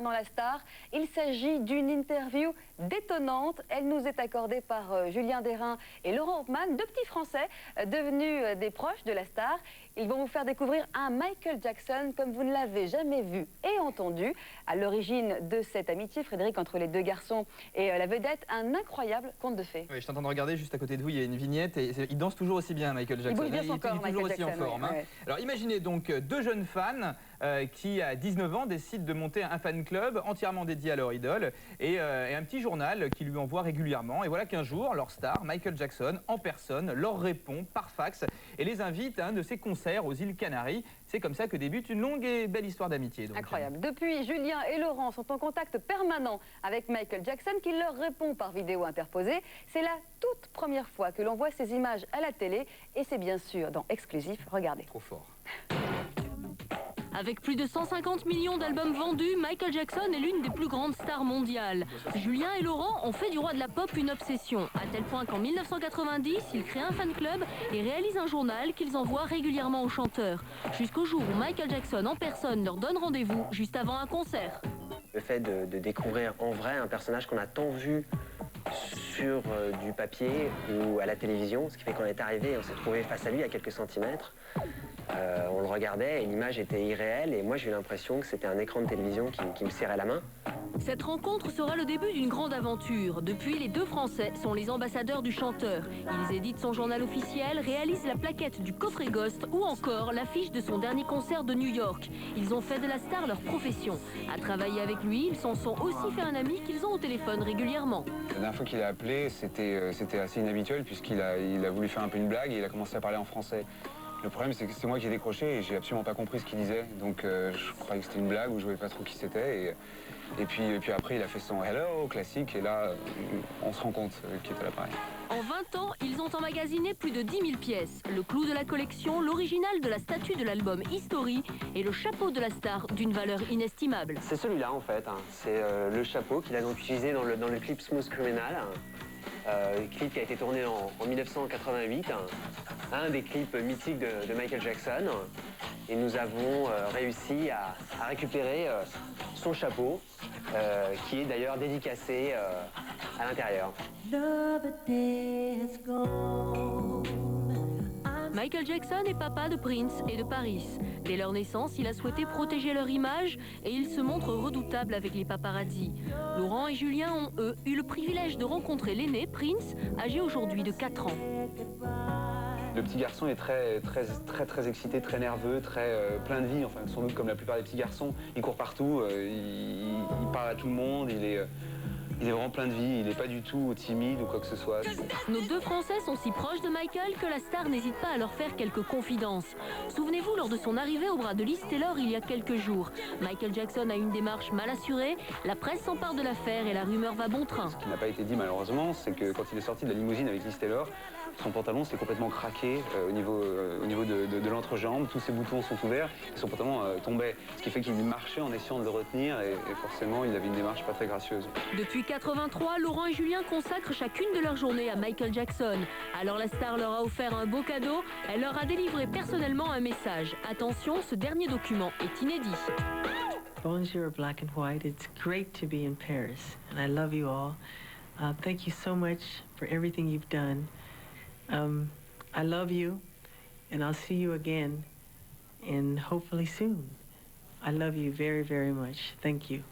Dans la star, il s'agit d'une interview détonnante. Elle nous est accordée par Julien Derain et Laurent Hopman, deux petits Français devenus des proches de la star. Ils vont vous faire découvrir un Michael Jackson comme vous ne l'avez jamais vu et entendu. À l'origine de cette amitié, Frédéric, entre les deux garçons et la vedette, un incroyable conte de fées. Oui, je t'entends de regarder juste à côté de vous, il y a une vignette et il danse toujours aussi bien, Michael Jackson. Il bouge bien son corps, il est toujours aussi en forme. Ouais. Alors imaginez donc deux jeunes fans qui, à 19 ans, décident de monter un fan club entièrement dédié à leur idole et un petit journal qui lui envoie régulièrement. Et voilà qu'un jour, leur star, Michael Jackson, en personne, leur répond par fax et les invite à un de ses concerts aux îles Canaries. C'est comme ça que débute une longue et belle histoire d'amitié. Incroyable. Depuis, Julien et Laurent sont en contact permanent avec Michael Jackson qui leur répond par vidéo interposée. C'est la toute première fois que l'on voit ces images à la télé et c'est bien sûr dans Exclusif. Regardez. Trop fort. Avec plus de 150 millions d'albums vendus, Michael Jackson est l'une des plus grandes stars mondiales. Julien et Laurent ont fait du roi de la pop une obsession, à tel point qu'en 1990, ils créent un fan club et réalisent un journal qu'ils envoient régulièrement aux chanteurs. Jusqu'au jour où Michael Jackson en personne leur donne rendez-vous juste avant un concert. Le fait de découvrir en vrai un personnage qu'on a tant vu sur du papier ou à la télévision, ce qui fait qu'on est arrivé et on s'est trouvé face à lui à quelques centimètres. On le regardait et l'image était irréelle et moi j'ai eu l'impression que c'était un écran de télévision qui me serrait la main. Cette rencontre sera le début d'une grande aventure. Depuis, les deux Français sont les ambassadeurs du chanteur. Ils éditent son journal officiel, réalisent la plaquette du coffret Ghost ou encore l'affiche de son dernier concert de New York. Ils ont fait de la star leur profession. À travailler avec lui, ils s'en sont aussi fait un ami qu'ils ont au téléphone régulièrement. La dernière fois qu'il a appelé, c'était assez inhabituel puisqu'il a voulu faire un peu une blague et il a commencé à parler en français. Le problème, c'est que c'est moi qui ai décroché et j'ai absolument pas compris ce qu'il disait. Donc je croyais que c'était une blague ou je voyais pas trop qui c'était. Et puis après, il a fait son Hello classique et là, on se rend compte qu'il était là pareil. En 20 ans, ils ont emmagasiné plus de 10 000 pièces. Le clou de la collection, l'original de la statue de l'album History et le chapeau de la star d'une valeur inestimable. C'est celui-là en fait, c'est le chapeau qu'il a donc utilisé dans le clip Smooth Criminal. Clip qui a été tourné en 1988, un des clips mythiques de Michael Jackson. Et nous avons réussi à récupérer son chapeau, qui est d'ailleurs dédicacé à l'intérieur. Michael Jackson est papa de Prince et de Paris. Dès leur naissance, il a souhaité protéger leur image et il se montre redoutable avec les paparazzis. Laurent et Julien ont, eux, eu le privilège de rencontrer l'aîné, Prince, âgé aujourd'hui de 4 ans. Le petit garçon est très excité, très nerveux, plein de vie, enfin sans doute comme la plupart des petits garçons. Il court partout, il parle à tout le monde, il est vraiment plein de vie, il n'est pas du tout timide ou quoi que ce soit. Nos deux Français sont si proches de Michael que la star n'hésite pas à leur faire quelques confidences. Souvenez-vous, lors de son arrivée au bras de Liz Taylor il y a quelques jours, Michael Jackson a une démarche mal assurée, la presse s'empare de l'affaire et la rumeur va bon train. Ce qui n'a pas été dit malheureusement, c'est que quand il est sorti de la limousine avec Liz Taylor, son pantalon s'est complètement craqué au niveau de l'entrejambe, tous ses boutons sont ouverts et son pantalon tombait. Ce qui fait qu'il marchait en essayant de le retenir et forcément il avait une démarche pas très gracieuse. Depuis 83, Laurent et Julien consacrent chacune de leurs journées à Michael Jackson. Alors la star leur a offert un beau cadeau, elle leur a délivré personnellement un message. Attention, ce dernier document est inédit. Bonjour black and white, it's great to be in Paris and I love you all. Thank you so much for everything you've done. I love you and I'll see you again and hopefully soon. I love you very, very much. Thank you.